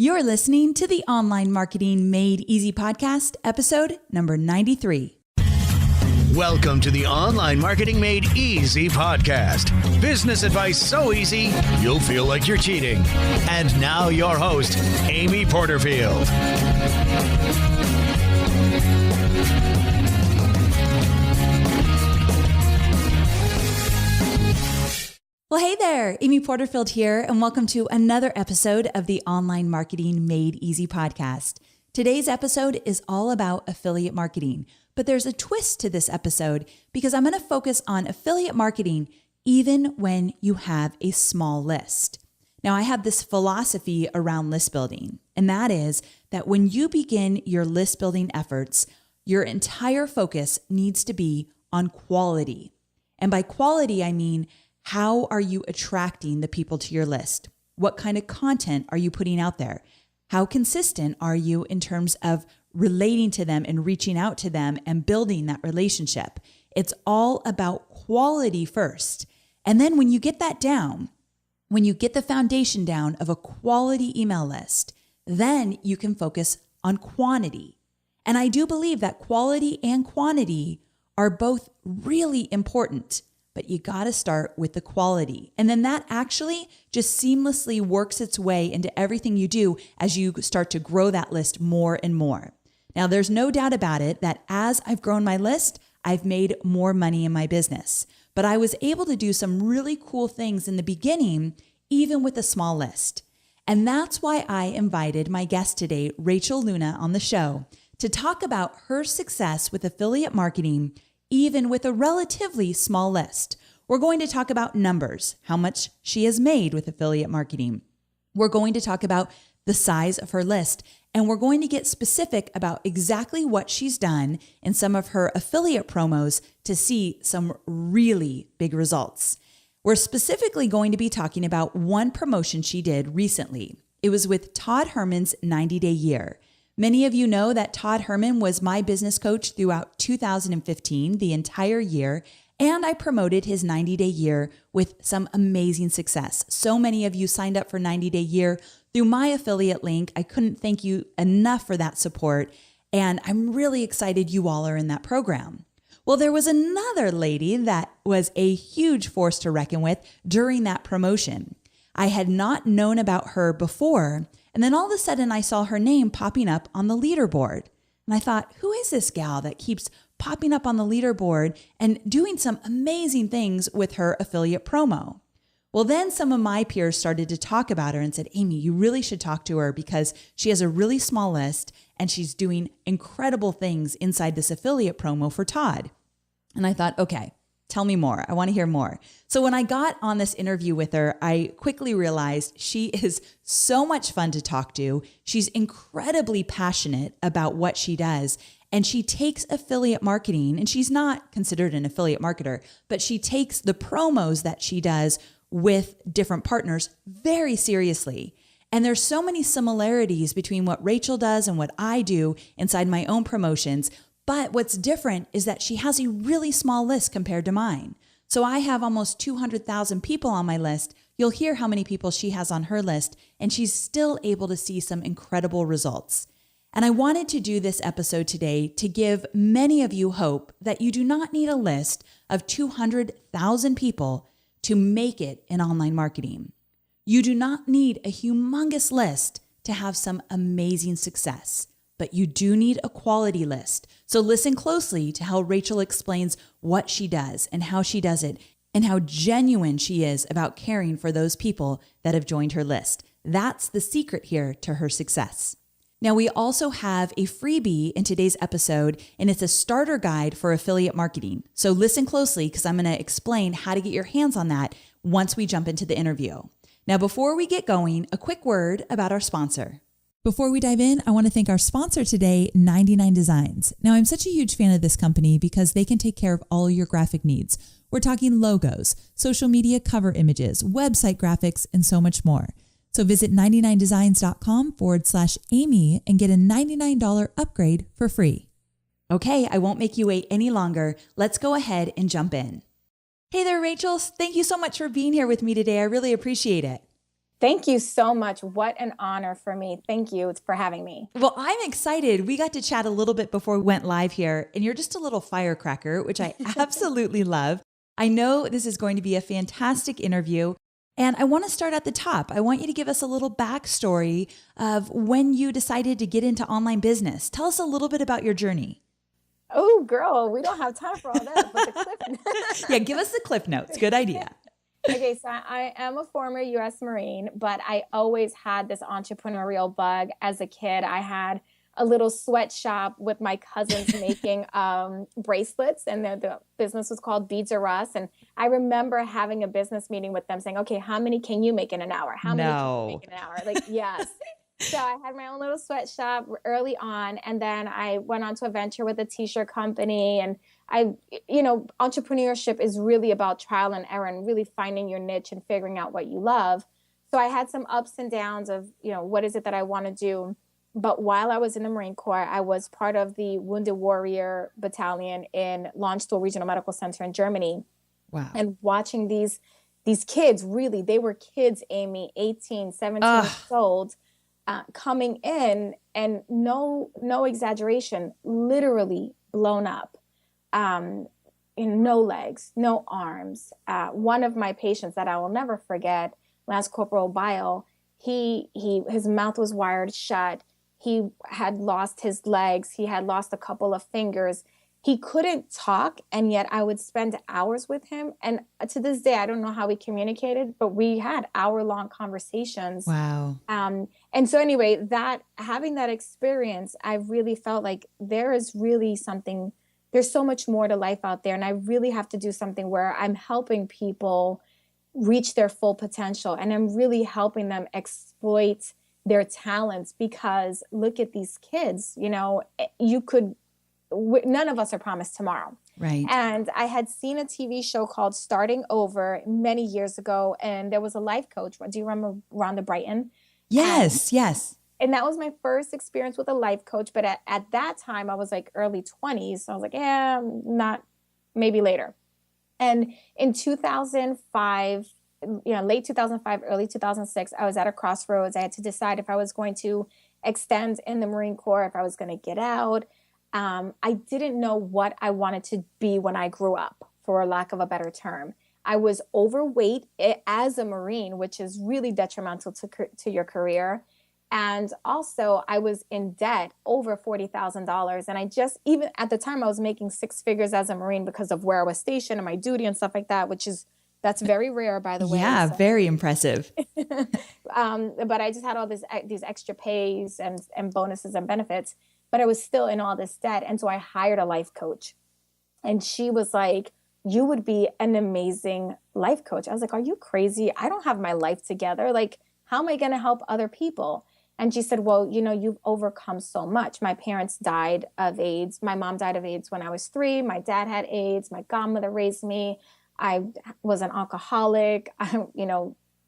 You're listening to the Online Marketing Made Easy podcast, episode number 93. Welcome to the Online Marketing Made Easy podcast. Business advice so easy, you'll feel like you're cheating. And now your host, Amy Porterfield. Well, hey there, Amy Porterfield here, and welcome to another episode of the Online Marketing Made Easy podcast. Today's episode is all about affiliate marketing, but there's a twist to this episode because I'm going to focus on affiliate marketing even when you have a small list. Now, I have this philosophy around list building, and that is that when you begin your list building efforts, your entire focus needs to be on quality. And by quality, I mean, how are you attracting the people to your list? What kind of content are you putting out there? How consistent are you in terms of relating to them and reaching out to them and building that relationship? It's all about quality first. And then when you get that down, when you get the foundation down of a quality email list, then you can focus on quantity. And I do believe that quality and quantity are both really important. But you got to start with the quality. And then that actually just seamlessly works its way into everything you do as you start to grow that list more and more. Now, there's no doubt about it that as I've grown my list, I've made more money in my business. But I was able to do some really cool things in the beginning, even with a small list. And that's why I invited my guest today, Rachel Luna, on the show to talk about her success with affiliate marketing even with a relatively small list. We're going to talk about numbers, how much she has made with affiliate marketing. We're going to talk about the size of her list, and we're going to get specific about exactly what she's done in some of her affiliate promos to see some really big results. We're specifically going to be talking about one promotion she did recently. It was with Todd Herman's 90-day year. Many of you know that Todd Herman was my business coach throughout 2015, the entire year, and I promoted his 90-day year with some amazing success. So many of you signed up for 90-day year through my affiliate link. I couldn't thank you enough for that support, and I'm really excited you all are in that program. Well, there was another lady that was a huge force to reckon with during that promotion. I had not known about her before, and then all of a sudden I saw her name popping up on the leaderboard. And I thought, who is this gal that keeps popping up on the leaderboard and doing some amazing things with her affiliate promo? Well, then some of my peers started to talk about her and said, Amy, you really should talk to her because she has a really small list and she's doing incredible things inside this affiliate promo for Todd. And I thought, okay, tell me more. I want to hear more. So when I got on this interview with her, I quickly realized she is so much fun to talk to. She's incredibly passionate about what she does. And she takes affiliate marketing, and she's not considered an affiliate marketer, but she takes the promos that she does with different partners very seriously. And there's so many similarities between what Rachel does and what I do inside my own promotions. But what's different is that she has a really small list compared to mine. So I have almost 200,000 people on my list. You'll hear how many people she has on her list, and she's still able to see some incredible results. And I wanted to do this episode today to give many of you hope that you do not need a list of 200,000 people to make it in online marketing. You do not need a humongous list to have some amazing success. But you do need a quality list. So listen closely to how Rachel explains what she does and how she does it and how genuine she is about caring for those people that have joined her list. That's the secret here to her success. Now, we also have a freebie in today's episode, and it's a starter guide for affiliate marketing. So listen closely because I'm going to explain how to get your hands on that once we jump into the interview. Now, before we get going, a quick word about our sponsor. Before we dive in, I want to thank our sponsor today, 99 Designs. Now, I'm such a huge fan of this company because they can take care of all your graphic needs. We're talking logos, social media cover images, website graphics, and so much more. So visit 99designs.com/Amy and get a $99 upgrade for free. Okay, I won't make you wait any longer. Let's go ahead and jump in. Hey there, Rachel. Thank you so much for being here with me today. I really appreciate it. Thank you so much. What an honor for me. Thank you for having me. Well, I'm excited. We got to chat a little bit before we went live here, and you're just a little firecracker, which I absolutely love. I know this is going to be a fantastic interview, and I want to start at the top. I want you to give us a little backstory of when you decided to get into online business. Tell us a little bit about your journey. Oh, girl, we don't have time for all that. But the clip. Yeah, give us the cliff notes. Good idea. Okay, so I am a former U.S. Marine, but I always had this entrepreneurial bug. As a kid, I had a little sweatshop with my cousins making bracelets, and the business was called Beads of Us. And I remember having a business meeting with them saying, okay, how many can you make in an hour? How many can you make in an hour? Like, yes. So I had my own little sweatshop early on, and then I went on to a venture with a t-shirt company. And entrepreneurship is really about trial and error and really finding your niche and figuring out what you love. So I had some ups and downs of, what is it that I want to do? But while I was in the Marine Corps, I was part of the Wounded Warrior Battalion in Landstuhl Regional Medical Center in Germany. Wow. And watching these kids, really, they were kids, Amy, 18, 17 years old, coming in, and no exaggeration, literally blown up. No legs, no arms. One of my patients that I will never forget, Lance Corporal Bile, his mouth was wired shut. He had lost his legs. He had lost a couple of fingers. He couldn't talk, and yet I would spend hours with him. And to this day, I don't know how we communicated, but we had hour-long conversations. Wow. And so anyway, having that experience, I really felt like there is really something. There's so much more to life out there, and I really have to do something where I'm helping people reach their full potential, and I'm really helping them exploit their talents, because look at these kids, none of us are promised tomorrow. Right. And I had seen a TV show called Starting Over many years ago, and there was a life coach. Do you remember Rhonda Brighton? Yes, yes. And that was my first experience with a life coach. But at that time, I was like early 20s. So I was like, not, maybe later. And in 2005, late 2005, early 2006, I was at a crossroads. I had to decide if I was going to extend in the Marine Corps, if I was going to get out. I didn't know what I wanted to be when I grew up, for lack of a better term. I was overweight as a Marine, which is really detrimental to your career. And also I was in debt over $40,000. And even at the time, I was making six figures as a Marine because of where I was stationed and my duty and stuff like that, that's very rare, by the way. Yeah, so. Very impressive. But I just had all these extra pays and bonuses and benefits, but I was still in all this debt. And so I hired a life coach, and she was like, you would be an amazing life coach. I was like, are you crazy? I don't have my life together. Like, how am I going to help other people? And she said, well, you've overcome so much. My parents died of AIDS. My mom died of AIDS when I was 3. My dad had AIDS. My godmother raised me. I was an alcoholic. I,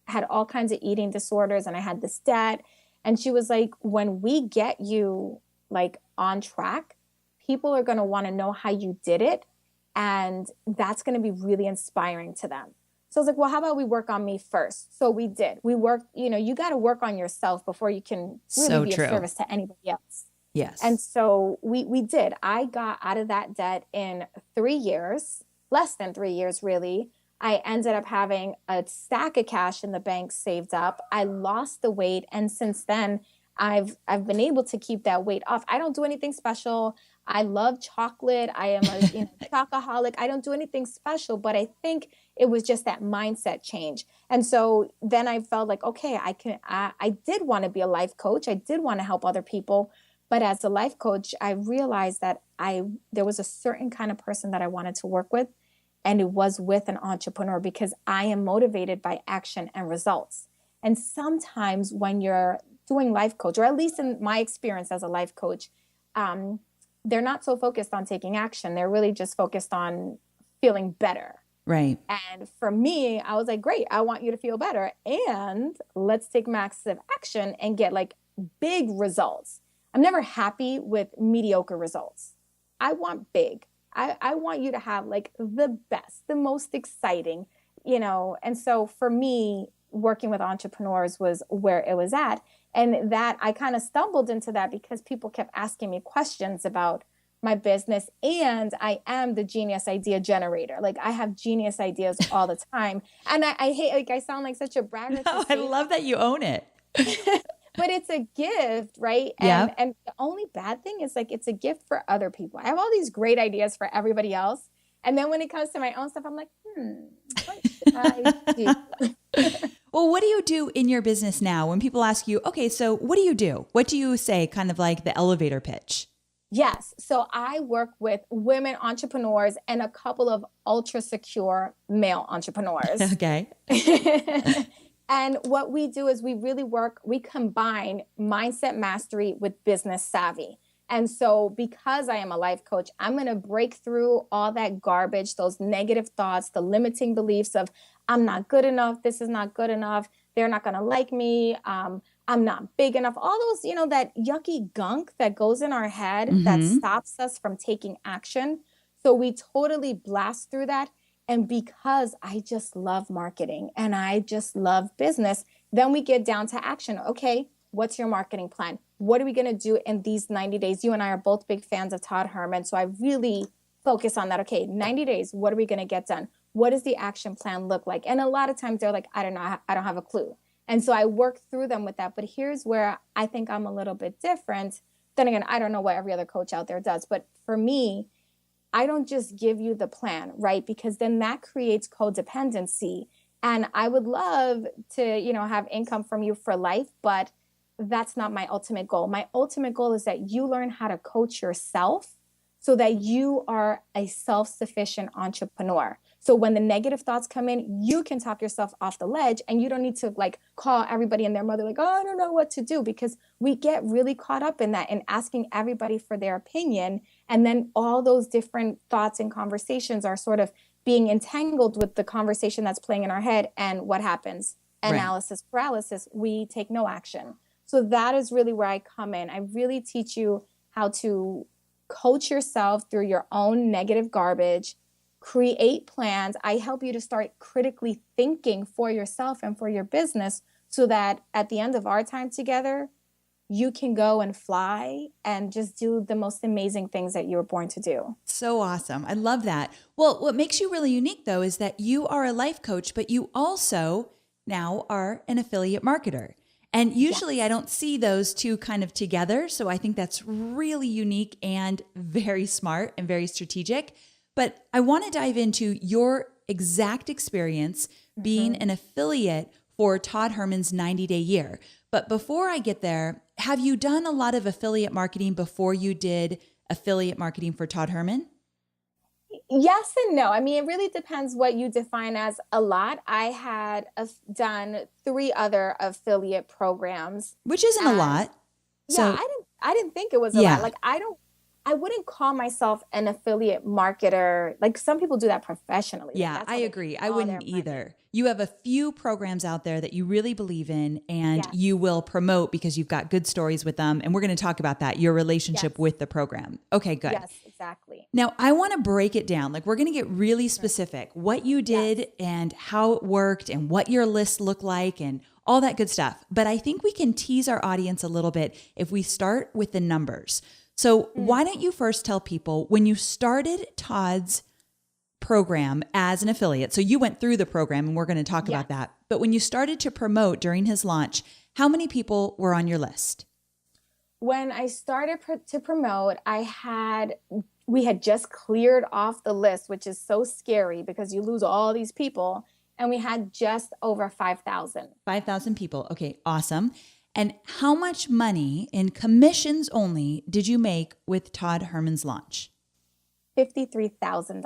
had all kinds of eating disorders, and I had this debt. And she was like, when we get you like on track, people are going to want to know how you did it. And that's going to be really inspiring to them. So I was like, well, how about we work on me first? So we did. We worked, you got to work on yourself before you can really be of service to anybody else. Yes. And so we did. I got out of that debt in 3 years, less than 3 years, really. I ended up having a stack of cash in the bank saved up. I lost the weight. And since then, I've been able to keep that weight off. I don't do anything special. I love chocolate. I am a chocoholic. I don't do anything special, but I think it was just that mindset change. And so then I felt like, okay, I did want to be a life coach. I did want to help other people. But as a life coach, I realized that there was a certain kind of person that I wanted to work with. And it was with an entrepreneur, because I am motivated by action and results. And sometimes when you're doing life coach, or at least in my experience as a life coach, they're not so focused on taking action. They're really just focused on feeling better. Right. And for me, I was like, great, I want you to feel better. And let's take massive action and get like big results. I'm never happy with mediocre results. I want big. I want you to have like the best, the most exciting, And so for me, working with entrepreneurs was where it was at. And that I kind of stumbled into that because people kept asking me questions about my business. And I am the genius idea generator. Like I have genius ideas all the time. And I hate, like, I sound like such a braggart. No, I love that you own it. But it's a gift, right? And the only bad thing is like, it's a gift for other people. I have all these great ideas for everybody else. And then when it comes to my own stuff, I'm like, what should I do? Well, what do you do in your business now when people ask you, okay, so what do you do? What do you say? Kind of like the elevator pitch. Yes. So I work with women entrepreneurs and a couple of ultra secure male entrepreneurs. Okay. And what we do is we combine mindset mastery with business savvy. And so because I am a life coach, I'm going to break through all that garbage, those negative thoughts, the limiting beliefs of I'm not good enough. This is not good enough. They're not going to like me. I'm not big enough. All those, that yucky gunk that goes in our head that stops us from taking action. So we totally blast through that. And because I just love marketing and I just love business, then we get down to action. Okay, what's your marketing plan? What are we going to do in these 90 days? You and I are both big fans of Todd Herman. So I really focus on that. Okay, 90 days, what are we going to get done? What does the action plan look like? And a lot of times they're like, I don't know, I don't have a clue. And so I work through them with that. But here's where I think I'm a little bit different. Then again, I don't know what every other coach out there does. But for me, I don't just give you the plan, right? Because then that creates codependency. And I would love to, have income from you for life, but that's not my ultimate goal. My ultimate goal is that you learn how to coach yourself so that you are a self-sufficient entrepreneur. So when the negative thoughts come in, you can talk yourself off the ledge and you don't need to call everybody and their mother like, oh, I don't know what to do, because we get really caught up in that and asking everybody for their opinion. And then all those different thoughts and conversations are sort of being entangled with the conversation that's playing in our head. And what happens? Analysis paralysis. We take no action. So that is really where I come in. I really teach you how to coach yourself through your own negative garbage, create plans. I help you to start critically thinking for yourself and for your business so that at the end of our time together, you can go and fly and just do the most amazing things that you were born to do. So awesome. I love that. Well, what makes you really unique though is that you are a life coach, but you also now are an affiliate marketer. And usually I don't see those two kind of together. So I think that's really unique and very smart and very strategic. But I want to dive into your exact experience being an affiliate for Todd Herman's 90-day year. But before I get there, have you done a lot of affiliate marketing before you did affiliate marketing for Todd Herman? Yes and no. I mean, it really depends what you define as a lot. I had done 3 other affiliate programs, which isn't a lot. Yeah, so, I didn't think it was a lot. Like I wouldn't call myself an affiliate marketer. Like some people do that professionally. Yeah, I agree. I wouldn't either. You have a few programs out there that you really believe in and you will promote because you've got good stories with them. And we're going to talk about that, your relationship with the program. Okay, good. Yes, exactly. Now, I want to break it down. Like we're going to get really specific, what you did and how it worked and what your list looked like and all that good stuff. But I think we can tease our audience a little bit if we start with the numbers. So why don't you first tell people when you started Todd's program as an affiliate, so you went through the program and we're going to talk about that, but when you started to promote during his launch, how many people were on your list? When I started to promote, we had just cleared off the list, which is so scary because you lose all these people, and we had just over 5,000. 5,000 people. Okay, awesome. And how much money in commissions only did you make with Todd Herman's launch? $53,000.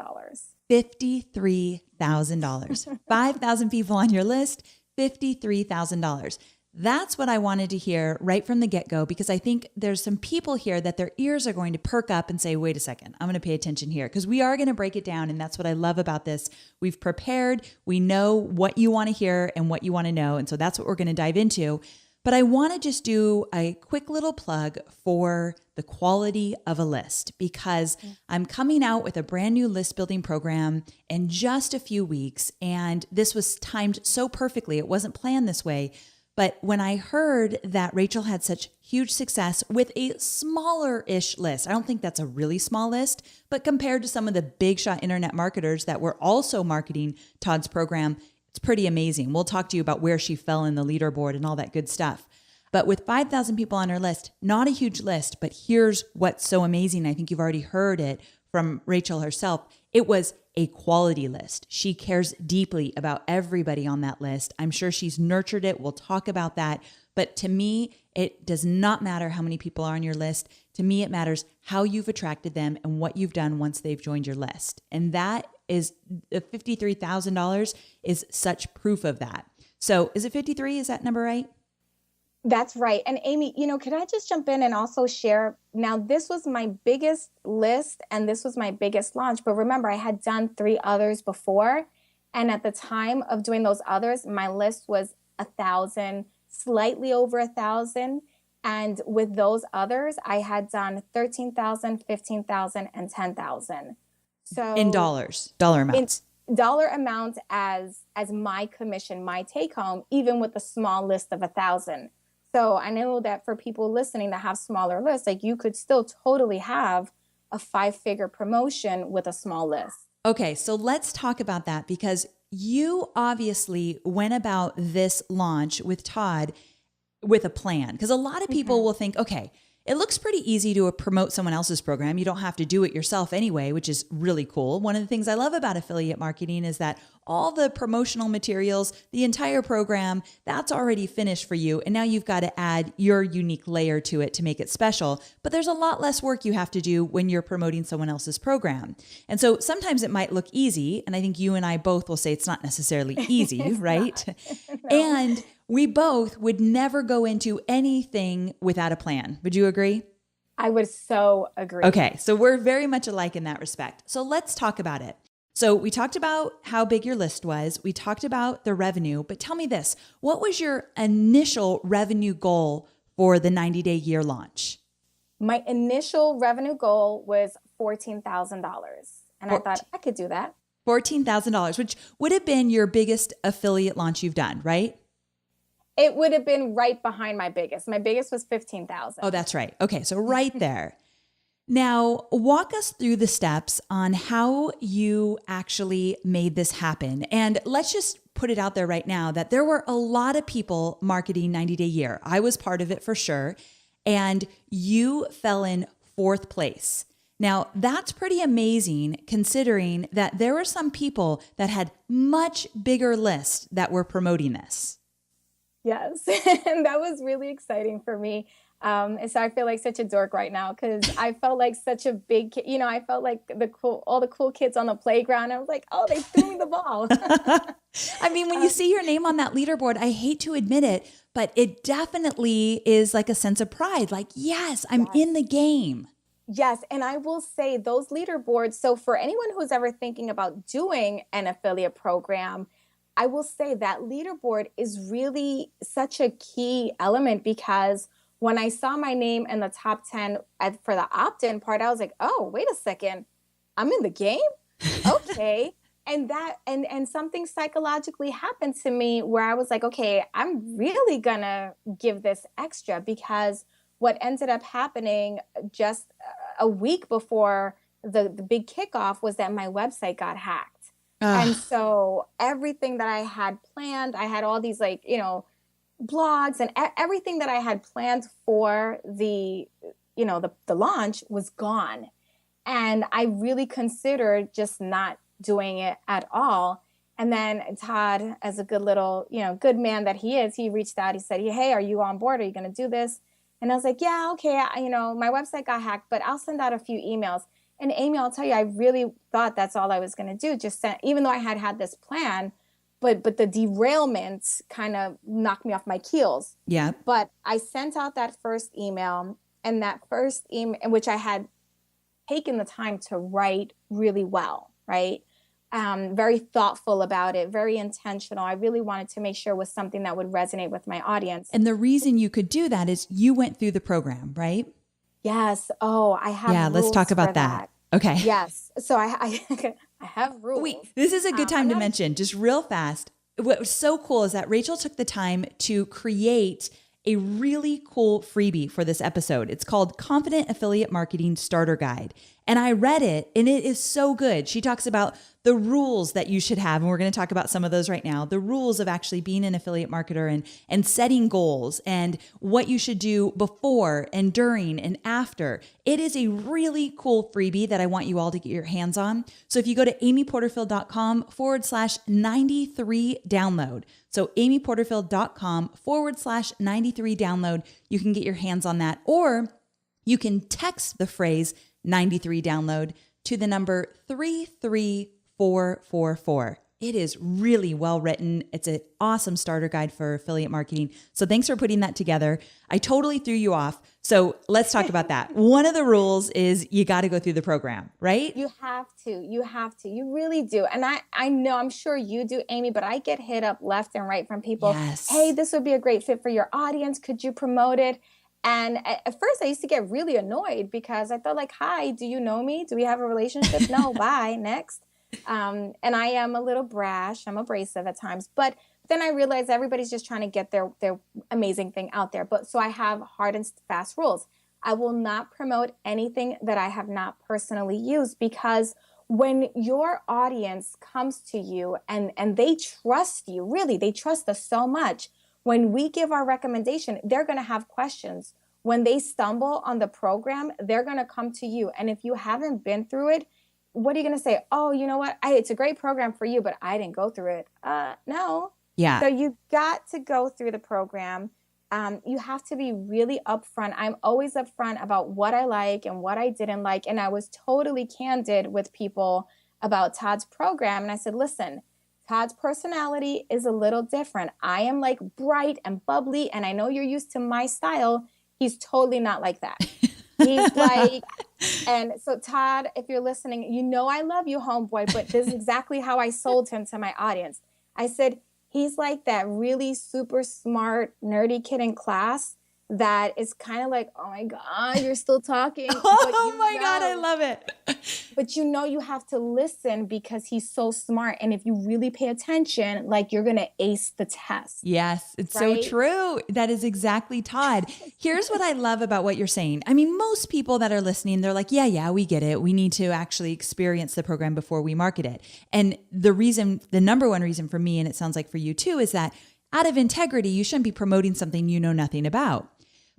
$53,000. 5,000 people on your list, $53,000. That's what I wanted to hear right from the get-go, because I think there's some people here that their ears are going to perk up and say, wait a second, I'm going to pay attention here, because we are going to break it down. And that's what I love about this. We've prepared. We know what you want to hear and what you want to know. And so that's what we're going to dive into. But I want to just do a quick little plug for the quality of a list because I'm coming out with a brand new list building program in just a few weeks. And this was timed so perfectly. It wasn't planned this way. But when I heard that Rachel had such huge success with a smaller-ish list, I don't think that's a really small list, but compared to some of the big shot internet marketers that were also marketing Todd's program, it's pretty amazing. We'll talk to you about where she fell in the leaderboard and all that good stuff. But with 5,000 people on her list, not a huge list, but here's what's so amazing. I think you've already heard it from Rachel herself. It was a quality list. She cares deeply about everybody on that list. I'm sure she's nurtured it. We'll talk about that. But to me, it does not matter how many people are on your list. To me, it matters how you've attracted them and what you've done once they've joined your list. And that is the $53,000 is such proof of that. So is it 53? Is that number right? That's right. And Amy, could I just jump in and also share? Now, this was my biggest list and this was my biggest launch. But remember, I had done 3 others before. And at the time of doing those others, my list was 1,000, slightly over 1,000. And with those others, I had done 13,000, 15,000, and 10,000. So in dollar amounts. Dollar amount as my commission, my take home, even with a small list of 1,000. So I know that for people listening that have smaller lists, like you could still totally have a 5-figure promotion with a small list. Okay, so let's talk about that because you obviously went about this launch with Todd with a plan. Because a lot of people will think, okay, it looks pretty easy to promote someone else's program. You don't have to do it yourself anyway, which is really cool. One of the things I love about affiliate marketing is that all the promotional materials, the entire program, that's already finished for you. And now you've got to add your unique layer to it to make it special. But there's a lot less work you have to do when you're promoting someone else's program. And so sometimes it might look easy. And I think you and I both will say it's not necessarily easy, right? No. And we both would never go into anything without a plan. Would you agree? I would so agree. Okay, so we're very much alike in that respect. So let's talk about it. So we talked about how big your list was. We talked about the revenue, but tell me this. What was your initial revenue goal for the 90-day year launch? My initial revenue goal was $14,000. And I thought I could do that. $14,000, which would have been your biggest affiliate launch you've done, right? It would have been right behind my biggest. My biggest was 15,000. Oh, that's right. Okay, so right there. Now, walk us through the steps on how you actually made this happen. And let's just put it out there right now that there were a lot of people marketing 90-day year. I was part of it for sure. And you fell in 4th place. Now, that's pretty amazing considering that there were some people that had much bigger lists that were promoting this. Yes, and that was really exciting for me. And so I feel like such a dork right now because I felt like such a big kid. I felt like all the cool kids on the playground. I was like, oh, they threw me the ball. I mean, when you see your name on that leaderboard, I hate to admit it, but it definitely is like a sense of pride. Like, yes, I'm in the game. Yes. And I will say those leaderboards. So for anyone who's ever thinking about doing an affiliate program, I will say that leaderboard is really such a key element because when I saw my name in the top 10 for the opt-in part, I was like, oh, wait a second, I'm in the game? Okay. and something psychologically happened to me where I was like, okay, I'm really gonna give this extra because what ended up happening just a week before the big kickoff was that my website got hacked. And so everything that I had planned, I had all these blogs and everything that I had planned for the launch was gone. And I really considered just not doing it at all. And then Todd, as a good little, good man that he is, he reached out, he said, hey, are you on board? Are you going to do this? And I was like, yeah, okay. My website got hacked, but I'll send out a few emails. And Amy, I'll tell you, I really thought that's all I was going to do. Even though I had this plan, but the derailments kind of knocked me off my heels. Yeah. But I sent out that first email, and that first email, which I had taken the time to write really well, right? very thoughtful about it, very intentional. I really wanted to make sure it was something that would resonate with my audience. And the reason you could do that is you went through the program, right? Yes. Oh, I have Yeah, let's rules talk about for that. Okay. Yes. So I I have rules. Wait, this is a good time to mention, just real fast. What was so cool is that Rachel took the time to create a really cool freebie for this episode. It's called Confident Affiliate Marketing Starter Guide. And I read it and it is so good. She talks about the rules that you should have. And we're going to talk about some of those right now. The rules of actually being an affiliate marketer and setting goals and what you should do before and during and after. It is a really cool freebie that I want you all to get your hands on. So if you go to amyporterfield.com/93 download. So amyporterfield.com/93 download. You can get your hands on that, or you can text the phrase 93 download to the number 33444. It is really well written. It's an awesome starter guide for affiliate marketing. So thanks for putting that together. I totally threw you off. So let's talk about that. One of the rules is you got to go through the program, right? You have to. You have to. You really do. And I know, I'm sure you do, Amy, but I get hit up left and right from people. Yes. Hey, this would be a great fit for your audience. Could you promote it? And at first I used to get really annoyed because I felt like, hi, do you know me? Do we have a relationship? No, bye, next. And I am a little brash. I'm abrasive at times. But then I realized everybody's just trying to get their amazing thing out there. But so I have hard and fast rules. I will not promote anything that I have not personally used, because when your audience comes to you and they trust you, really, they trust us so much. When we give our recommendation, they're going to have questions. When they stumble on the program, they're going to come to you. And if you haven't been through it, what are you going to say? Oh, you know what? It's a great program for you, but I didn't go through it. No. Yeah. So you got to go through the program. You have to be really upfront. I'm always upfront about what I like and what I didn't like. And I was totally candid with people about Todd's program. And I said, listen, Todd's personality is a little different. I am like bright and bubbly, and I know you're used to my style. He's totally not like that. He's like, and so Todd, if you're listening, you know I love you, homeboy, but this is exactly how I sold him to my audience. I said, he's like that really super smart, nerdy kid in class that is kind of like, oh my God, you're still talking. Oh my God, I love it. But you know you have to listen because he's so smart. And if you really pay attention, like, you're going to ace the test. Yes, it's right? so true. That is exactly Todd. Here's what I love about what you're saying. I mean, most people that are listening, they're like, yeah, we get it. We need to actually experience the program before we market it. And the number one reason for me, and it sounds like for you too, is that out of integrity, you shouldn't be promoting something you know nothing about.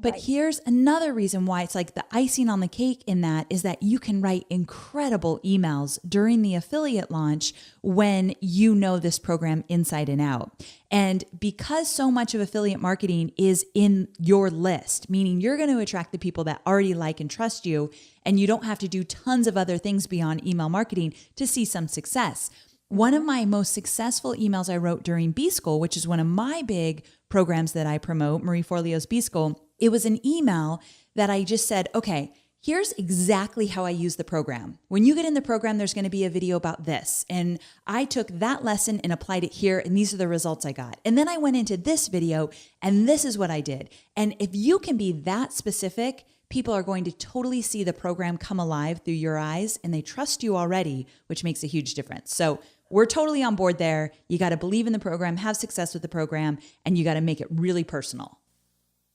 But Right. Here's another reason why it's like the icing on the cake in that is that you can write incredible emails during the affiliate launch when you know this program inside and out. And because so much of affiliate marketing is in your list, meaning you're going to attract the people that already like and trust you, and you don't have to do tons of other things beyond email marketing to see some success. One of my most successful emails I wrote during B School, which is one of my big programs that I promote, Marie Forleo's B School, it was an email that I just said, okay, here's exactly how I use the program. When you get in the program, there's going to be a video about this. And I took that lesson and applied it here, and these are the results I got. And then I went into this video, and this is what I did. And if you can be that specific, people are going to totally see the program come alive through your eyes, and they trust you already, which makes a huge difference. So we're totally on board there. You got to believe in the program, have success with the program, and you got to make it really personal.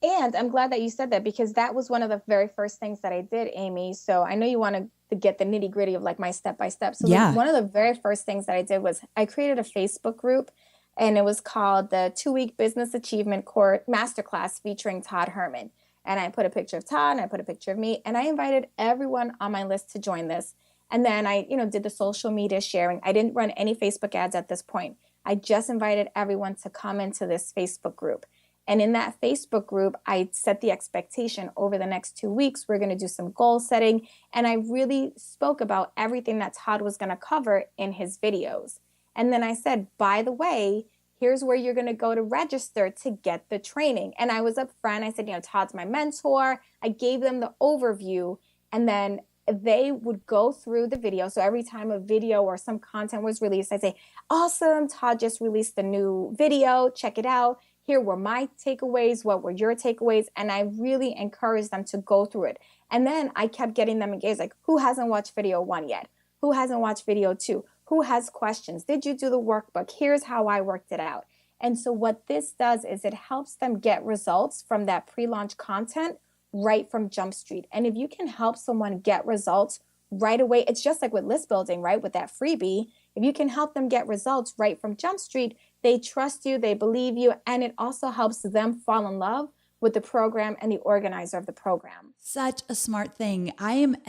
And I'm glad that you said that, because that was one of the very first things that I did, Amy. So I know you want to get the nitty gritty of like my step-by-step. So Yeah. One of the very first things that I did was I created a Facebook group, and it was called the 2-Week Business Achievement Course Masterclass featuring Todd Herman. And I put a picture of Todd and I put a picture of me, and I invited everyone on my list to join this. And then I, did the social media sharing. I didn't run any Facebook ads at this point. I just invited everyone to come into this Facebook group. And in that Facebook group, I set the expectation over the next 2 weeks, we're going to do some goal setting. And I really spoke about everything that Todd was going to cover in his videos. And then I said, by the way, here's where you're going to go to register to get the training. And I was upfront. I said, Todd's my mentor. I gave them the overview. And then they would go through the video. So every time a video or some content was released, I'd say, awesome, Todd just released a new video. Check it out. Here were my takeaways. What were your takeaways? And I really encouraged them to go through it. And then I kept getting them engaged. Like, who hasn't watched video 1 yet? Who hasn't watched video 2? Who has questions? Did you do the workbook? Here's how I worked it out. And so what this does is it helps them get results from that pre-launch content right from Jump Street. And if you can help someone get results right away, it's just like with list building, right? With that freebie, if you can help them get results right from Jump Street, they trust you, they believe you, and it also helps them fall in love with the program and the organizer of the program. Such a smart thing.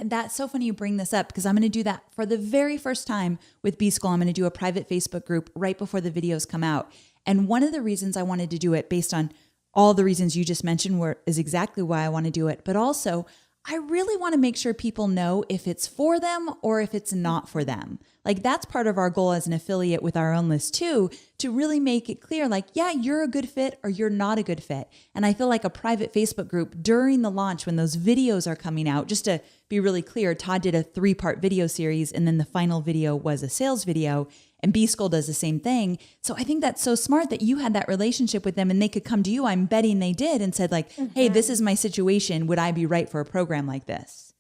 That's so funny you bring this up because I'm going to do that for the very first time with B School. I'm going to do a private Facebook group right before the videos come out. And one of the reasons I wanted to do it, based on all the reasons you just mentioned, is exactly why I want to do it. But also, I really want to make sure people know if it's for them or if it's not for them. Like, that's part of our goal as an affiliate with our own list too, to really make it clear, like, yeah, you're a good fit or you're not a good fit. And I feel like a private Facebook group during the launch, when those videos are coming out, just to be really clear, Todd did a 3-part video series and then the final video was a sales video, and B School does the same thing. So I think that's so smart that you had that relationship with them and they could come to you. I'm betting they did, and said like, hey, this is my situation. Would I be right for a program like this?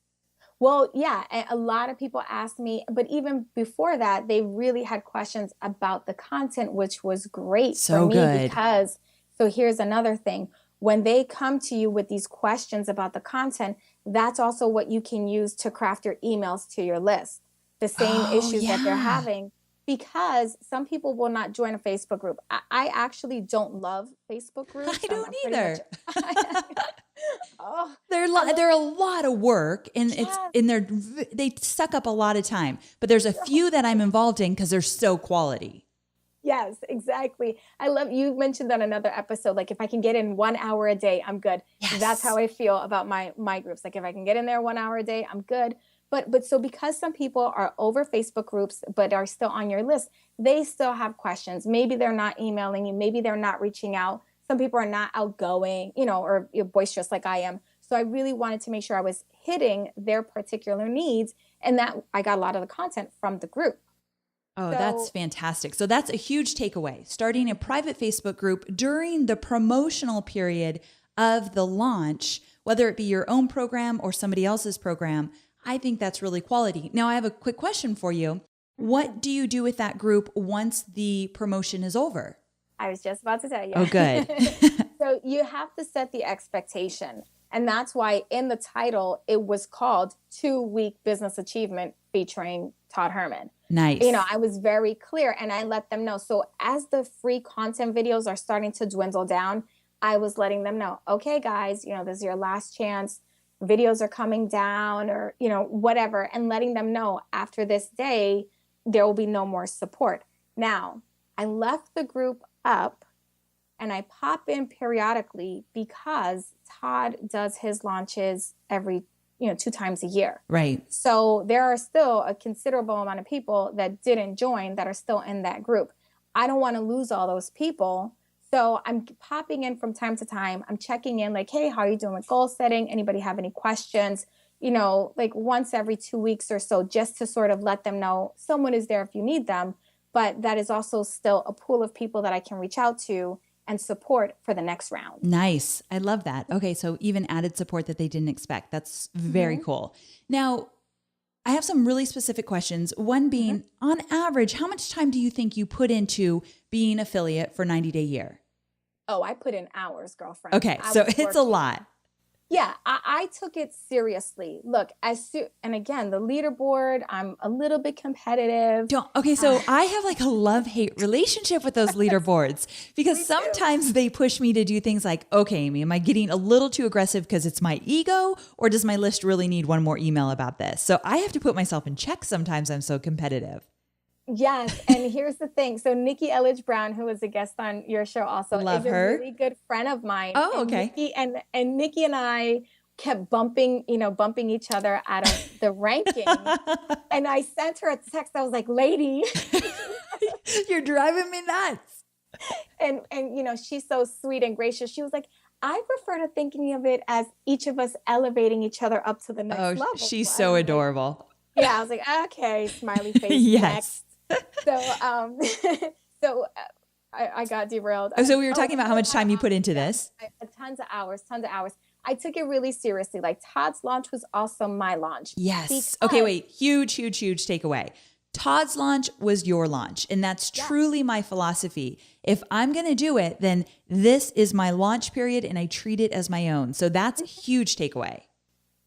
Well, yeah, a lot of people asked me, but even before that, they really had questions about the content, which was great for me because, so here's another thing. When they come to you with these questions about the content, that's also what you can use to craft your emails to your list. The same issues that they're having, because some people will not join a Facebook group. I actually don't love Facebook groups. I don't either. They're a lot of work, and they suck up a lot of time. But there's a few that I'm involved in because they're so quality. Yes, exactly. I love, you mentioned on another episode, like if I can get in 1 hour a day, I'm good. Yes. That's how I feel about my groups. Like if I can get in there 1 hour a day, I'm good. But so because some people are over Facebook groups, but are still on your list, they still have questions. Maybe they're not emailing you. Maybe they're not reaching out. Some people are not outgoing, or boisterous like I am. So I really wanted to make sure I was hitting their particular needs, and that I got a lot of the content from the group. Oh, that's fantastic. So that's a huge takeaway. Starting a private Facebook group during the promotional period of the launch, whether it be your own program or somebody else's program, I think that's really quality. Now, I have a quick question for you. What do you do with that group once the promotion is over? I was just about to tell you. Oh, good. So you have to set the expectation. And that's why in the title, it was called 2-Week Business Achievement featuring Todd Herman. Nice. I was very clear, and I let them know. So as the free content videos are starting to dwindle down, I was letting them know, okay, guys, this is your last chance. Videos are coming down, or, whatever, and letting them know after this day, there will be no more support. Now, I left the group up and I pop in periodically because Todd does his launches every, 2 times a year. Right. So there are still a considerable amount of people that didn't join that are still in that group. I don't want to lose all those people. So I'm popping in from time to time. I'm checking in like, hey, how are you doing with goal setting? Anybody have any questions? Like once every 2 weeks or so, just to sort of let them know someone is there if you need them. But that is also still a pool of people that I can reach out to and support for the next round. Nice. I love that. Okay. So even added support that they didn't expect. That's very cool. Now, I have some really specific questions. One being, on average, how much time do you think you put into being affiliate for 90 Day Year? Oh, I put in hours, girlfriend. Okay. So it's a lot. Yeah, I took it seriously. Look, and again, the leaderboard, I'm a little bit competitive. So I have like a love-hate relationship with those leaderboards because sometimes they push me to do things like, okay, Amy, am I getting a little too aggressive because it's my ego, or does my list really need one more email about this? So I have to put myself in check sometimes. I'm so competitive. Yes. And here's the thing. So Nikki Elledge Brown, who was a guest on your show also, is a really good friend of mine. Oh, okay. And Nikki and I kept bumping each other out of the ranking. And I sent her a text. I was like, lady, you're driving me nuts. And she's so sweet and gracious. She was like, I prefer to thinking of it as each of us elevating each other up to the next level. She's So so adorable. yeah, I was like, okay, smiley face, Yes. next. So, so I got derailed. Oh, so we were talking about how much time you put into this. Tons of hours. I took it really seriously. Like Todd's launch was also my launch. Yes. Okay, wait. Huge takeaway. Todd's launch was your launch. And that's truly my philosophy. If I'm going to do it, then this is my launch period and I treat it as my own. So that's a huge takeaway.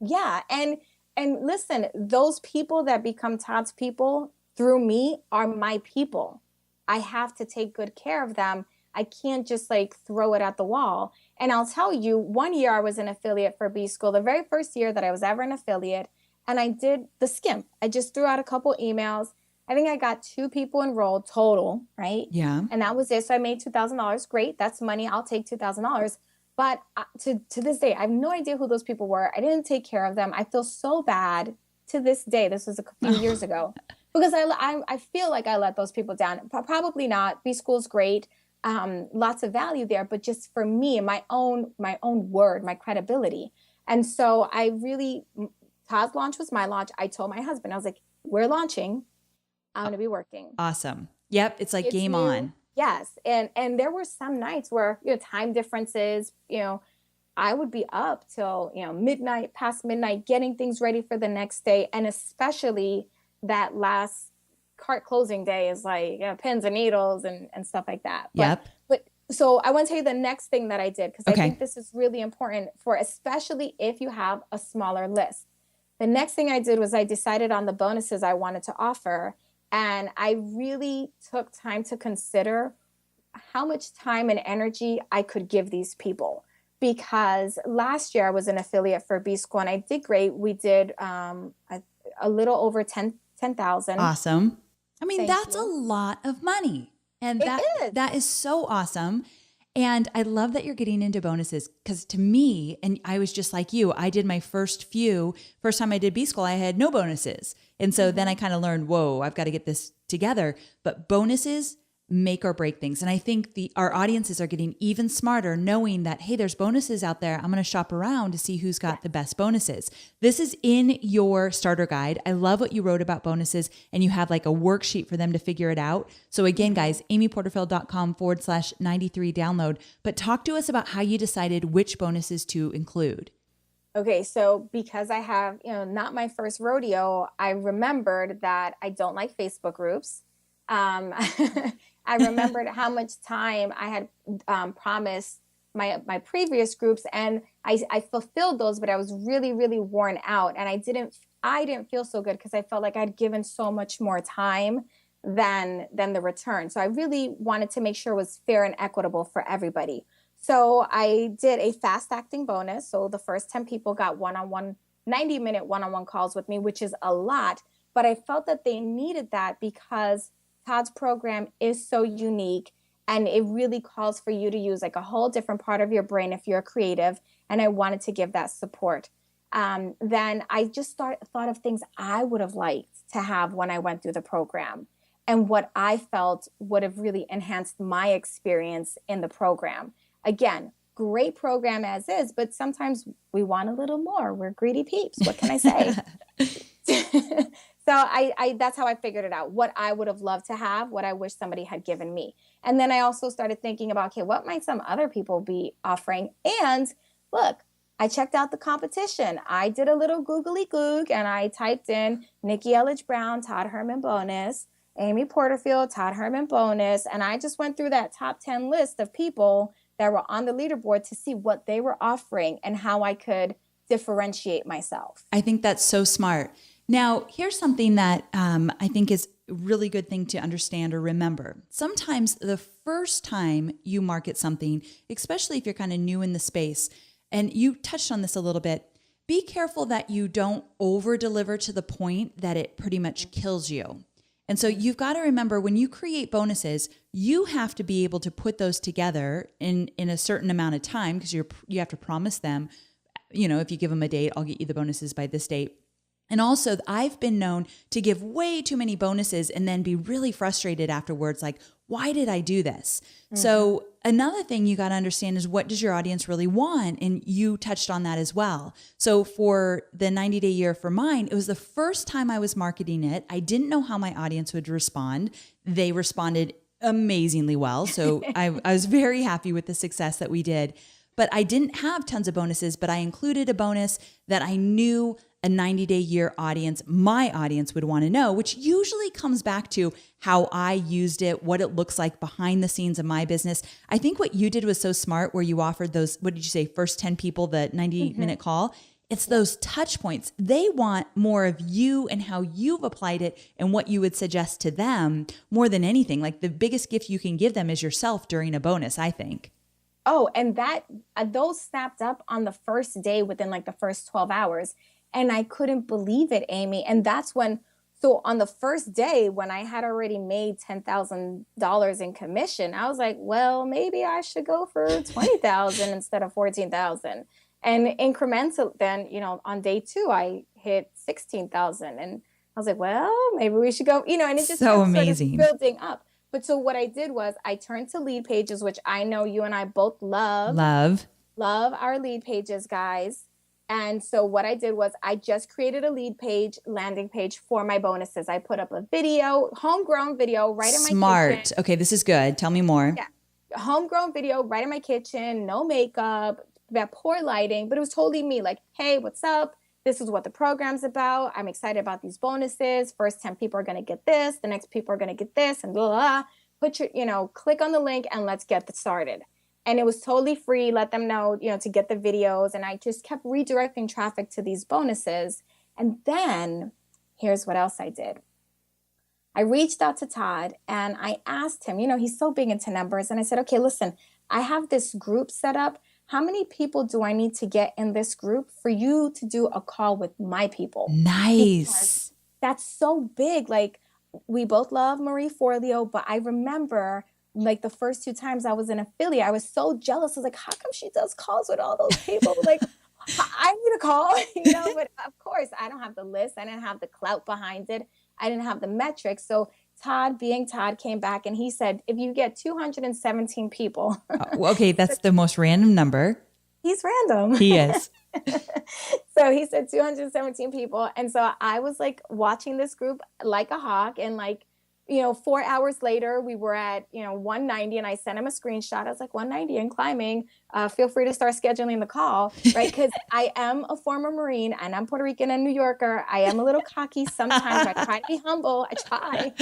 Yeah. And listen, those people that become Todd's people through me are my people. I have to take good care of them. I can't just like throw it at the wall. And I'll tell you, one year I was an affiliate for B School, the very first year that I was ever an affiliate. And I did the skimp. I just threw out a couple emails. I think I got 2 people enrolled total, right? Yeah. And that was it. So I made $2,000. Great. That's money. I'll take $2,000. But to this day, I have no idea who those people were. I didn't take care of them. I feel so bad to this day. This was a few years ago. Because I feel like I let those people down. Probably not. B School's great. Lots of value there. But just for me, my own word, my credibility. And so Todd's launch was my launch. I told my husband, I was like, we're launching. I'm going to be working. Awesome. Yep. It's like game on. Yes. And there were some nights where, time differences, I would be up till, midnight, past midnight, getting things ready for the next day. And especially that last cart closing day is like, pins and needles and stuff like that. But so I want to tell you the next thing that I did, because I think this is really important for, especially if you have a smaller list. The next thing I did was I decided on the bonuses I wanted to offer. And I really took time to consider how much time and energy I could give these people. Because last year I was an affiliate for B School and I did great. We did a little over 10,000. Awesome. I mean, Thank that's you. a lot of money. And that is so awesome. And I love that you're getting into bonuses, because to me, and I was just like you, I did my first time I did B School, I had no bonuses. And so then I kind of learned, whoa, I've got to get this together. But bonuses make or break things. And I think our audiences are getting even smarter, knowing that, hey, there's bonuses out there. I'm going to shop around to see who's got the best bonuses. This is in your starter guide. I love what you wrote about bonuses, and you have like a worksheet for them to figure it out. So again, guys, amyporterfield.com/93 download, but talk to us about how you decided which bonuses to include. Okay, so because I have, not my first rodeo, I remembered that I don't like Facebook groups. I remembered how much time I had promised my previous groups, and I fulfilled those, but I was really, really worn out, and I didn't feel so good because I felt like I'd given so much more time than the return. So I really wanted to make sure it was fair and equitable for everybody. So I did a fast acting bonus. So the first 10 people got 90-minute one-on-one calls with me, which is a lot, but I felt that they needed that because Todd's program is so unique, and it really calls for you to use like a whole different part of your brain if you're a creative. And I wanted to give that support. Then I just thought of things I would have liked to have when I went through the program, and what I felt would have really enhanced my experience in the program. Again, great program as is, but sometimes we want a little more. We're greedy peeps. What can I say? So I that's how I figured it out, what I would have loved to have, what I wish somebody had given me. And then I also started thinking about, okay, what might some other people be offering? And look, I checked out the competition. I did a little googly goog, and I typed in Nikki Elledge Brown, Todd Herman bonus, Amy Porterfield, Todd Herman bonus. And I just went through that top 10 list of people that were on the leaderboard to see what they were offering and how I could differentiate myself. I think that's so smart. Now, here's something that I think is a really good thing to understand or remember. Sometimes the first time you market something, especially if you're kind of new in the space, and you touched on this a little bit, be careful that you don't over-deliver to the point that it pretty much kills you. And so you've got to remember, when you create bonuses, you have to be able to put those together in a certain amount of time, because you have to promise them, if you give them a date, I'll get you the bonuses by this date. And also, I've been known to give way too many bonuses and then be really frustrated afterwards, like, why did I do this? Mm-hmm. So another thing you got to understand is, what does your audience really want? And you touched on that as well. So for the 90-day year for mine, it was the first time I was marketing it. I didn't know how my audience would respond. They responded amazingly well. So I was very happy with the success that we did. But I didn't have tons of bonuses, but I included a bonus that I knew a 90-day year audience, my audience, would want to know, which usually comes back to how I used it, what it looks like behind the scenes of my business. I think what you did was so smart, where you offered those, what did you say, first 10 people, the 90-minute call. It's those touch points. They want more of you and how you've applied it and what you would suggest to them more than anything. Like, the biggest gift you can give them is yourself during a bonus, I think. Oh, and that those snapped up on the first day within like the first 12 hours. And I couldn't believe it, Amy. And that's when, so on the first day, when I had already made $10,000 in commission, I was like, well, maybe I should go for 20,000 instead of 14,000. And incremental, then, on day 2, I hit 16,000. And I was like, well, maybe we should go, and it just so kept amazing, sort of building up. But so what I did was I turned to lead pages, which I know you and I both love our lead pages, guys. And so what I did was I just created a lead page, landing page for my bonuses. I put up a video, homegrown video right in my kitchen. Smart. Okay, this is good. Tell me more. Yeah. Homegrown video right in my kitchen, no makeup, that poor lighting, but it was totally me. Like, hey, what's up? This is what the program's about. I'm excited about these bonuses. First 10 people are going to get this. The next people are going to get this, and blah, blah, blah. Put your, click on the link and let's get this started. And it was totally free. Let them know, to get the videos. And I just kept redirecting traffic to these bonuses. And then here's what else I did. I reached out to Todd and I asked him, he's so big into numbers. And I said, okay, listen, I have this group set up. How many people do I need to get in this group for you to do a call with my people? Nice. Because that's so big. Like, we both love Marie Forleo, but I remember like the first 2 times I was an affiliate, I was so jealous. I was like, how come she does calls with all those people? Like, I need a call, but of course I don't have the list. I didn't have the clout behind it. I didn't have the metrics. So Todd, being Todd, came back and he said, if you get 217 people. Okay, that's the most random number. He's random. He is. So he said 217 people. And so I was like watching this group like a hawk, and like, 4 hours later, we were at, 190, and I sent him a screenshot. I was like, 190 and climbing. Feel free to start scheduling the call, right? Because I am a former Marine, and I'm Puerto Rican and New Yorker. I am a little cocky sometimes. I try to be humble. I try.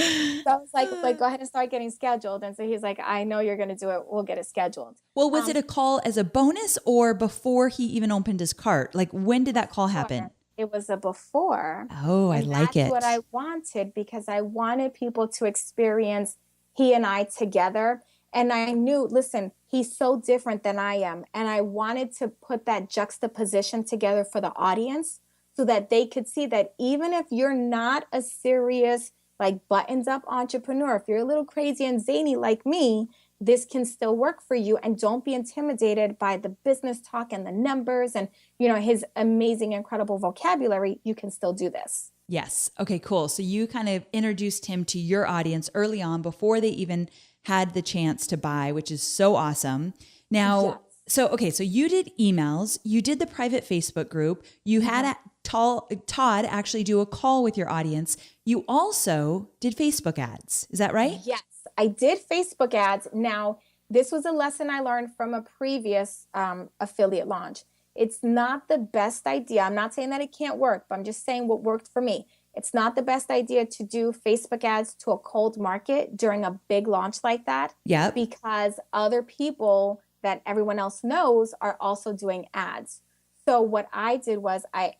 So I was like, go ahead and start getting scheduled. And so he's like, I know you're going to do it. We'll get it scheduled. Well, was it a call as a bonus or before he even opened his cart? Like, when did that call happen? It was a before. Oh, I like it. That's what I wanted, because I wanted people to experience he and I together. And I knew, listen, he's so different than I am. And I wanted to put that juxtaposition together for the audience so that they could see that even if you're not a serious, like, buttons up entrepreneur, if you're a little crazy and zany like me, this can still work for you. And don't be intimidated by the business talk and the numbers and, his amazing, incredible vocabulary. You can still do this. Yes. Okay, cool. So you kind of introduced him to your audience early on before they even had the chance to buy, which is so awesome. Now, Yes. So you did emails, you did the private Facebook group, you had Todd actually do a call with your audience. You also did Facebook ads. Is that right? Yes, I did Facebook ads. Now, this was a lesson I learned from a previous affiliate launch. It's not the best idea. I'm not saying that it can't work, but I'm just saying what worked for me. It's not the best idea to do Facebook ads to a cold market during a big launch like that. Yeah. Because other people that everyone else knows are also doing ads. So what I did was I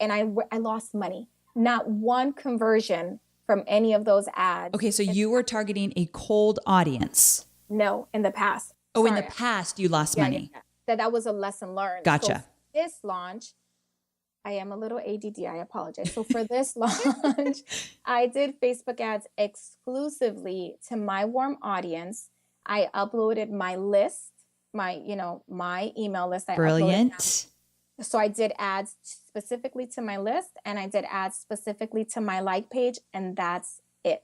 lost money. Not one conversion from any of those ads. Okay, so you were targeting a cold audience. No, in the past. Oh, in the past you lost money. Yeah. That was a lesson learned. Gotcha. So this launch, I am a little ADD. I apologize. So for this launch, I did Facebook ads exclusively to my warm audience. I uploaded my list, my email list. Brilliant. So I did ads specifically to my list, and I did ads specifically to my like page, and that's it.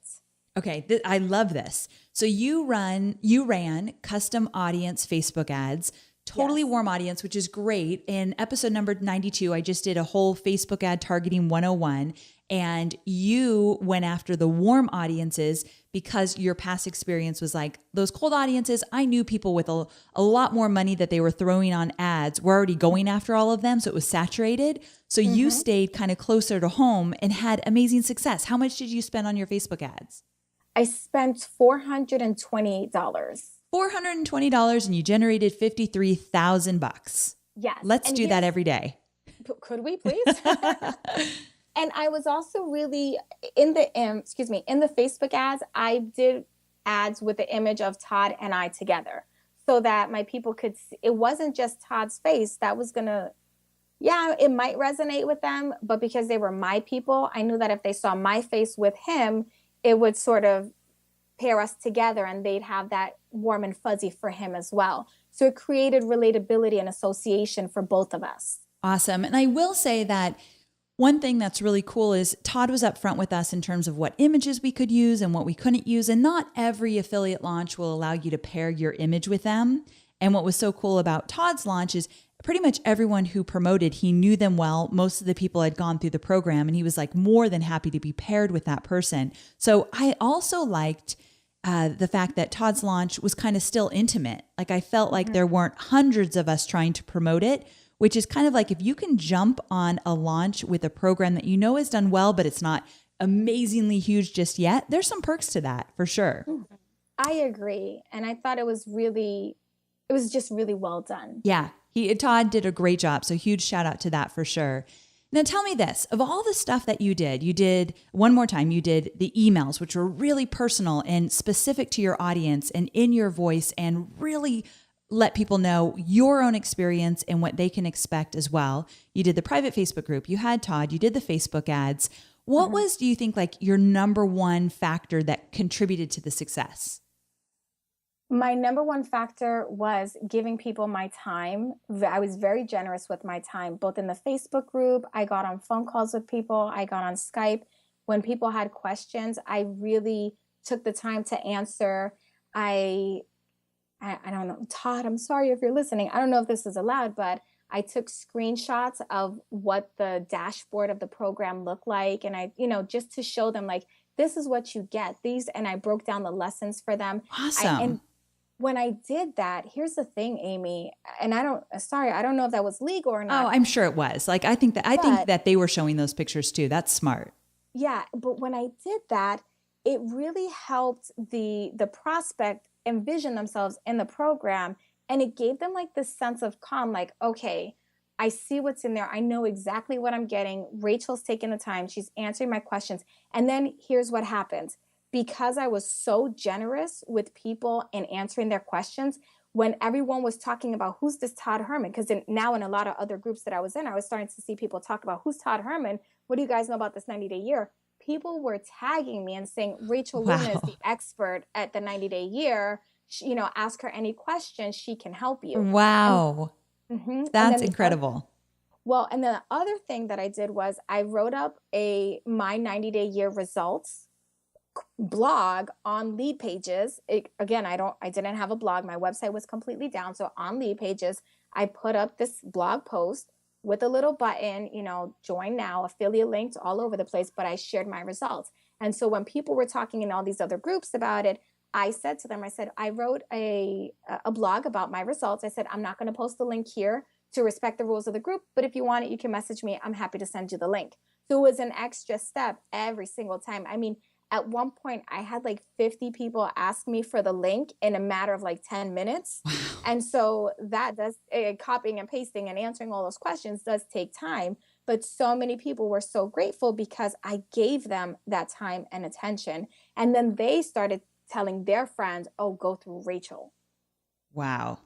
Okay, I love this. So you ran custom audience Facebook ads, totally Yes. warm audience, which is great. In episode number 92, I just did a whole Facebook ad targeting 101, and you went after the warm audiences because your past experience was like those cold audiences. I knew people with a lot more money that they were throwing on ads were already going after all of them. So it was saturated. So you stayed kind of closer to home and had amazing success. How much did you spend on your Facebook ads? I spent $428. $420 and you generated $53,000. Yes. Let's do that every day. Could we please? And I was also really in the Facebook ads, I did ads with the image of Todd and I together so that my people could see. It wasn't just Todd's face that was going to, it might resonate with them, but because they were my people, I knew that if they saw my face with him, it would sort of pair us together and they'd have that warm and fuzzy for him as well. So it created relatability and association for both of us. Awesome. And I will say that one thing that's really cool is Todd was upfront with us in terms of what images we could use and what we couldn't use. And not every affiliate launch will allow you to pair your image with them. And what was so cool about Todd's launch is pretty much everyone who promoted, he knew them well. Most of the people had gone through the program and he was like more than happy to be paired with that person. So I also liked the fact that Todd's launch was kind of still intimate. Like I felt like there weren't hundreds of us trying to promote it, which is kind of like if you can jump on a launch with a program that you know has done well, but it's not amazingly huge just yet, there's some perks to that for sure. I agree. And I thought it was just really well done. Yeah, Todd did a great job. So huge shout out to that for sure. Now tell me this, of all the stuff that you did one more time, you did the emails, which were really personal and specific to your audience and in your voice and really let people know your own experience and what they can expect as well. You did the private Facebook group, you had Todd, you did the Facebook ads. What was, do you think, like your number one factor that contributed to the success? My number one factor was giving people my time. I was very generous with my time, both in the Facebook group. I got on phone calls with people. I got on Skype. When people had questions, I really took the time to answer. I don't know, Todd, I'm sorry if you're listening. I don't know if this is allowed, but I took screenshots of what the dashboard of the program looked like. And I, just to show them like, this is what you get. And I broke down the lessons for them. Awesome. And when I did that, here's the thing, Amy, and I don't know if that was legal or not. Oh, I'm sure it was. Like, I think that they were showing those pictures too. That's smart. Yeah. But when I did that, it really helped the prospect envision themselves in the program. And it gave them like this sense of calm, like, okay, I see what's in there. I know exactly what I'm getting. Rachel's taking the time. She's answering my questions. And then here's what happens. Because I was so generous with people in answering their questions, when everyone was talking about who's this Todd Herman, because now in a lot of other groups that I was in, I was starting to see people talk about who's Todd Herman. What do you guys know about this 90-day year? People were tagging me and saying, Rachel Luna is the expert at the 90-day year. Ask her any questions. She can help you. Wow. That's incredible. And the other thing that I did was I wrote up my 90-day year results blog on Lead Pages. I didn't have a blog. My website was completely down. So on Lead Pages, I put up this blog post with a little button, join now, affiliate links all over the place, but I shared my results. And so when people were talking in all these other groups about it, I said to them, I wrote a blog about my results. I said, I'm not going to post the link here to respect the rules of the group, but if you want it, you can message me. I'm happy to send you the link. So it was an extra step every single time. I mean, at one point, I had like 50 people ask me for the link in a matter of like 10 minutes. Wow. And so that does, copying and pasting and answering all those questions does take time. But so many people were so grateful because I gave them that time and attention. And then they started telling their friends, oh, go through Rachel. Wow.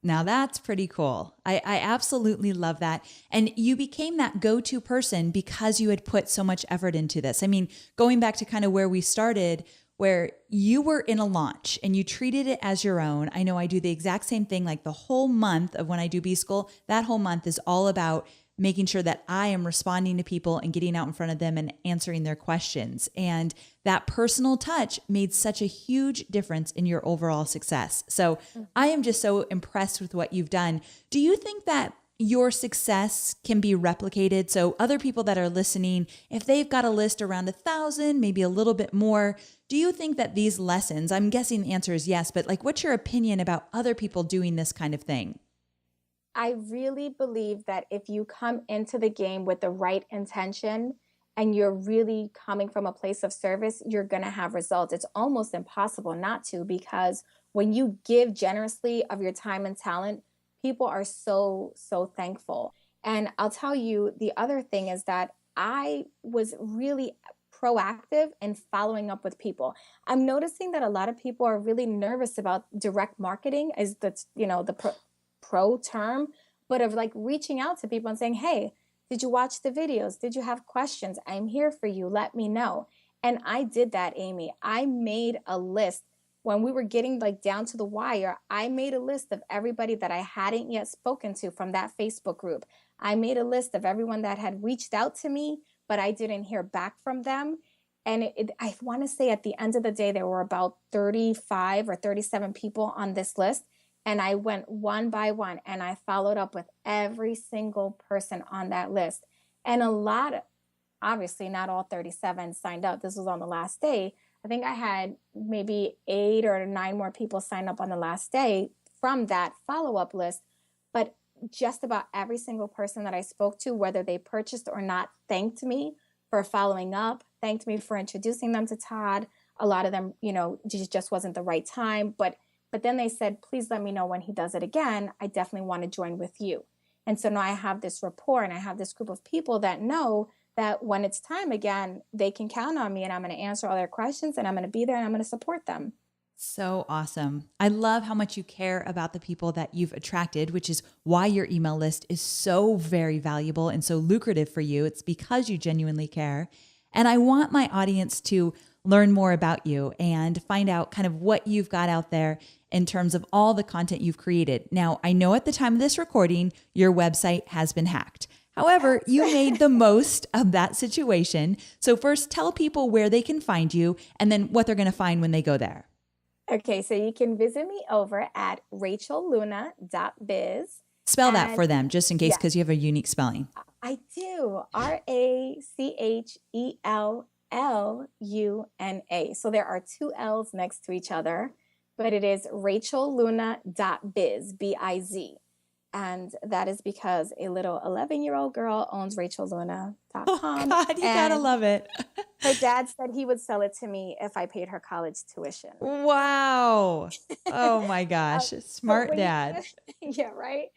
Now that's pretty cool. I absolutely love that. And you became that go-to person because you had put so much effort into this. I mean, going back to kind of where we started, where you were in a launch and you treated it as your own. I know I do the exact same thing. Like the whole month of when I do B School, that whole month is all about making sure that I am responding to people and getting out in front of them and answering their questions. And that personal touch made such a huge difference in your overall success. So I am just so impressed with what you've done. Do you think that your success can be replicated? So other people that are listening, if they've got a list around 1,000, maybe a little bit more, do you think that these lessons, I'm guessing the answer is yes, but like, what's your opinion about other people doing this kind of thing? I really believe that if you come into the game with the right intention and you're really coming from a place of service, you're going to have results. It's almost impossible not to, because when you give generously of your time and talent, people are so thankful. And I'll tell you, the other thing is that I was really proactive in following up with people. I'm noticing that a lot of people are really nervous about direct marketing, is the pro term, but of like reaching out to people and saying, hey, did you watch the videos? Did you have questions? I'm here for you. Let me know. And I did that, Amy. I made a list when we were getting like down to the wire. I made a list of everybody that I hadn't yet spoken to from that Facebook group. I made a list of everyone that had reached out to me, but I didn't hear back from them. And I want to say at the end of the day, there were about 35 or 37 people on this list. And I went one by one and I followed up with every single person on that list. And a lot, obviously not all 37 signed up. This was on the last day. I think I had maybe 8 or 9 more people sign up on the last day from that follow-up list. But just about every single person that I spoke to, whether they purchased or not, thanked me for following up, thanked me for introducing them to Todd. A lot of them, just wasn't the right time. But then they said, please let me know when he does it again. I definitely want to join with you. And so now I have this rapport and I have this group of people that know that when it's time again, they can count on me and I'm going to answer all their questions and I'm going to be there and I'm going to support them. So awesome. I love how much you care about the people that you've attracted, which is why your email list is so very valuable and so lucrative for you. It's because you genuinely care. And I want my audience to learn more about you and find out kind of what you've got out there in terms of all the content you've created. Now, I know at the time of this recording, your website has been hacked. However, you made the most of that situation. So first, tell people where they can find you and then what they're going to find when they go there. Okay, so you can visit me over at rachelluna.biz. Spell that for them, just in case, because you have a unique spelling. I do. RACHELLUNA. So there are 2 L's next to each other, but it is rachelluna.biz, B-I-Z. And that is because a little 11-year-old girl owns rachelluna.com. Oh God, you gotta love it. Her dad said he would sell it to me if I paid her college tuition. Wow. Oh my gosh. Smart dad. Yeah, right?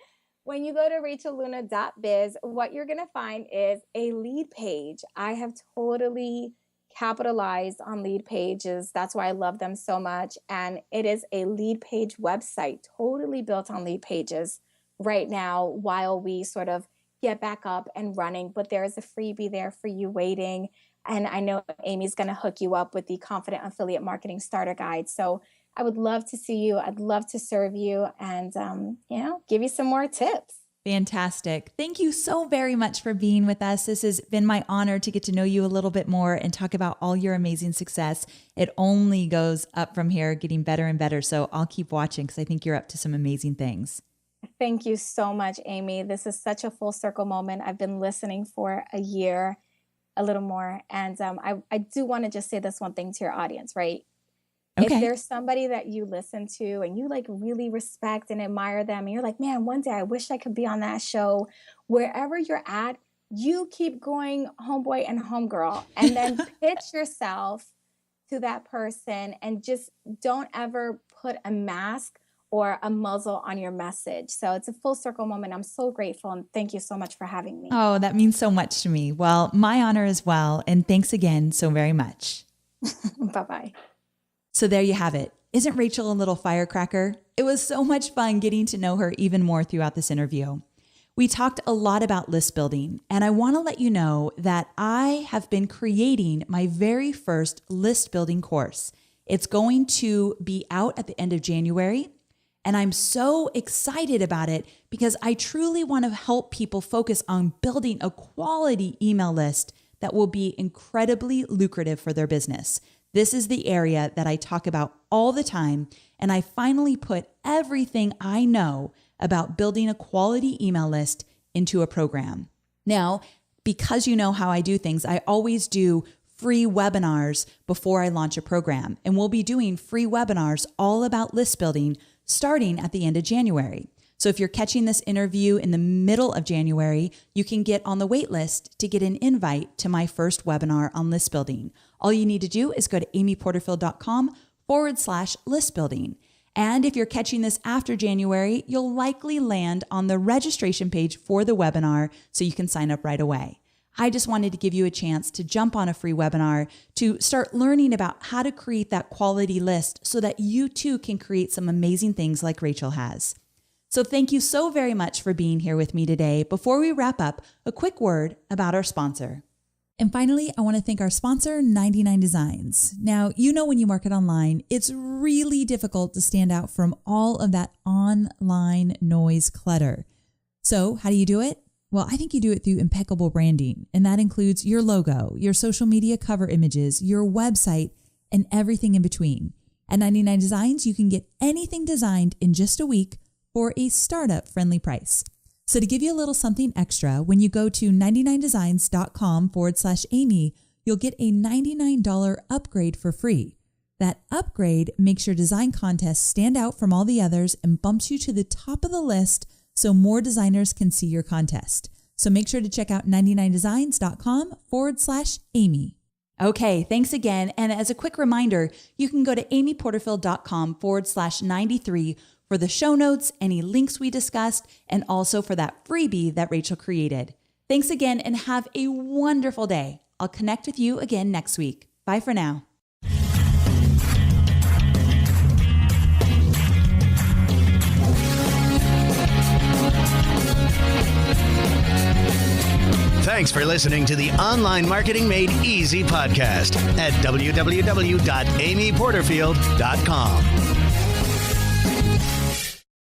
When you go to rachelluna.biz, what you're going to find is a lead page. I have totally capitalized on lead pages. That's why I love them so much. And it is a lead page website, totally built on lead pages right now while we sort of get back up and running. But there is a freebie there for you waiting. And I know Amy's going to hook you up with the Confident Affiliate Marketing Starter Guide. So I would love to see you. I'd love to serve you and, give you some more tips. Fantastic. Thank you so very much for being with us. This has been my honor to get to know you a little bit more and talk about all your amazing success. It only goes up from here, getting better and better. So I'll keep watching because I think you're up to some amazing things. Thank you so much, Amy. This is such a full circle moment. I've been listening for a year, a little more. And I do want to just say this one thing to your audience, right? Okay. If there's somebody that you listen to and you like really respect and admire them, and you're like, man, one day I wish I could be on that show, wherever you're at, you keep going, homeboy and homegirl, and then pitch yourself to that person and just don't ever put a mask or a muzzle on your message. So it's a full circle moment. I'm so grateful. And thank you so much for having me. Oh, that means so much to me. Well, my honor as well. And thanks again so very much. Bye-bye. So there you have it. Isn't Rachel a little firecracker? It was so much fun getting to know her even more throughout this interview. We talked a lot about list building, and I want to let you know that I have been creating my very first list building course. It's going to be out at the end of January, And I'm so excited about it because I truly want to help people focus on building a quality email list that will be incredibly lucrative for their business. This is the area that I talk about all the time, and I finally put everything I know about building a quality email list into a program. Now, because you know how I do things, I always do free webinars before I launch a program, and we'll be doing free webinars all about list building starting at the end of January. So if you're catching this interview in the middle of January, you can get on the wait list to get an invite to my first webinar on list building. All you need to do is go to amyporterfield.com/list building. And if you're catching this after January, you'll likely land on the registration page for the webinar so you can sign up right away. I just wanted to give you a chance to jump on a free webinar to start learning about how to create that quality list so that you too can create some amazing things like Rachel has. So thank you so very much for being here with me today. Before we wrap up, a quick word about our sponsor. And finally, I want to thank our sponsor, 99 Designs. Now, you know when you market online, it's really difficult to stand out from all of that online noise clutter. So how do you do it? Well, I think you do it through impeccable branding, and that includes your logo, your social media cover images, your website, and everything in between. At 99 Designs, you can get anything designed in just a week for a startup-friendly price. So to give you a little something extra, when you go to 99designs.com/Amy, you'll get a $99 upgrade for free. That upgrade makes your design contest stand out from all the others and bumps you to the top of the list so more designers can see your contest. So make sure to check out 99designs.com/Amy. Okay, thanks again. And as a quick reminder, you can go to amyporterfield.com/93 for the show notes, any links we discussed, and also for that freebie that Rachel created. Thanks again and have a wonderful day. I'll connect with you again next week. Bye for now. Thanks for listening to the Online Marketing Made Easy podcast at www.amyporterfield.com.